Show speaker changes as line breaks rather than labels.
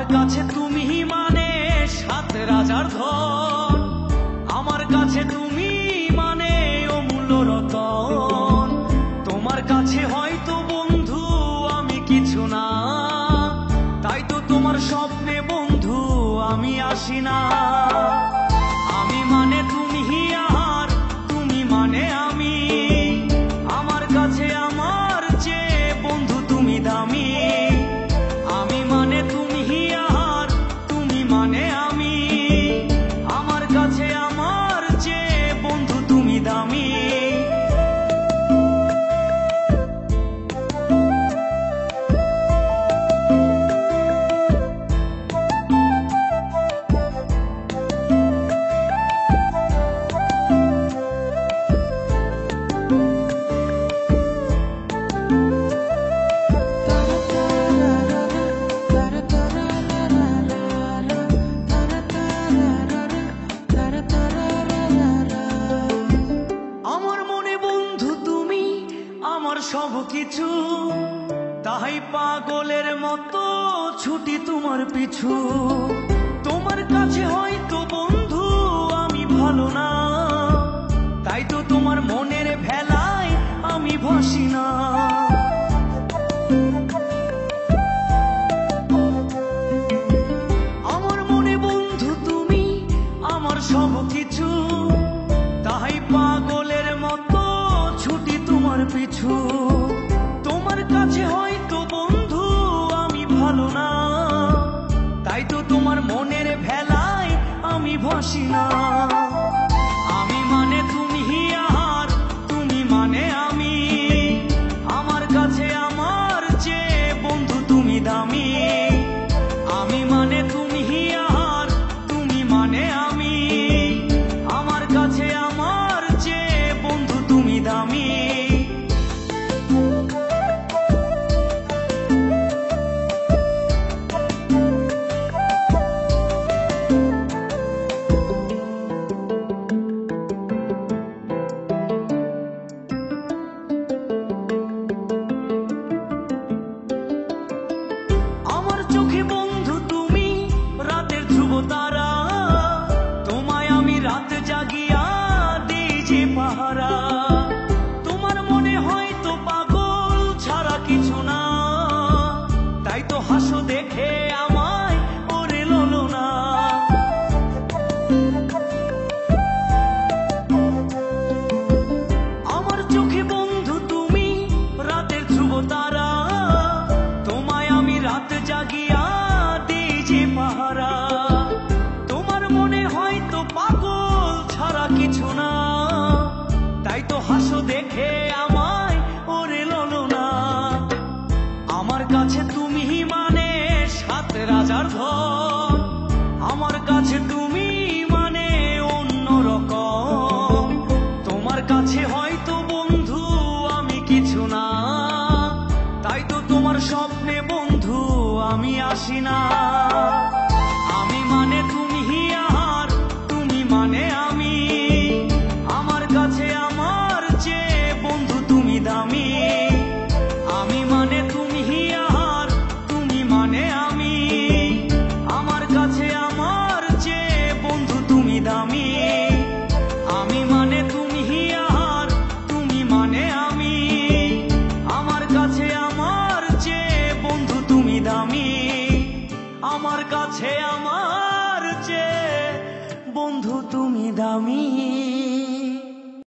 আমার কাছে তুমি মানে সাত রাজার ধন, আমার কাছে তুমি মানে অমূল্য রতন। তোমার কাছে হয়তো বন্ধু আমি কিছু না, তাই তো তোমার স্বপ্নে বন্ধু আমি আসি না। আমি মানে তুমি আর তুমি মানে আমি, আমার কাছে আমার চেয়ে বন্ধু তুমি দামি। আমি মানে তুমি আর তুমি মানে আমি, আমার কাছে আমার চেয়ে বন্ধু তুমি দামি। সব কিছু তাই পাগলের মতো ছুটি তোমার পিছু। তোমার কাছে হয়তো বন্ধু আমি ভালো না, তাই তো তোমার মনের ভেলায় আমি ভাসি না। আমার মনে বন্ধু তুমি আমার সব কিছু, তাই পাগলের মতো ছুটি তোমার পিছু। তোমার কাছে হয়তো বন্ধু আমি ভালো না, তাই তো তোমার মনের ভেলায় আমি ভাসি না। আমি মানে তুমি আর তুমি মানে আমি, আমার কাছে আমার চেয়ে বন্ধু তুমি দামি। আমি মানে তুমি আর তুমি মানে আমি, আমার কাছে আমার চেয়ে বন্ধু তুমি দামি। চোখে বন্ধু তুমি রাতের ধ্রুব তারা, তোমায় আমি রাত জাগিয়া দিই যে পাহারা। তোমার মনে হয়তো পাগল ছাড়া কিছু না, তাই তো হাসো দেখে আমায় ওরে ললো না। আমার চোখে বন্ধু তুমি রাতের ধ্রুব তারা, তোমায় আমি রাত জাগিয়া দিই যে পাহারা। তোমার মনে হয়তো পাগল ছাড়া কিছু না, তাই তো হাসো দেখে আমায় ওরে ললো না। আমার কাছে তুমি মানে সাত রাজার ধন, আমার কাছে তুমি মানে অন্য রকম। তোমার কাছে হয়তো বন্ধু আমি কিছু না, তাই তো তোমার স্বপ্নে বন্ধু আমি আসি না। আমি মানে তুমি আর তুমি মানে আমি, আমার কাছে আমার চেয়ে বন্ধু তুমি দামি। আমি মানে তুমি আর তুমি মানে আমি, আমার কাছে আমার চেয়ে বন্ধু তুমি দামি। আমি মানে তুমি আর তুমি মানে আমি, আমার কাছে আমার চেয়ে বন্ধু তুমি দামি। আমার কাছে আমার চেয়ে বন্ধু তুমি দামি।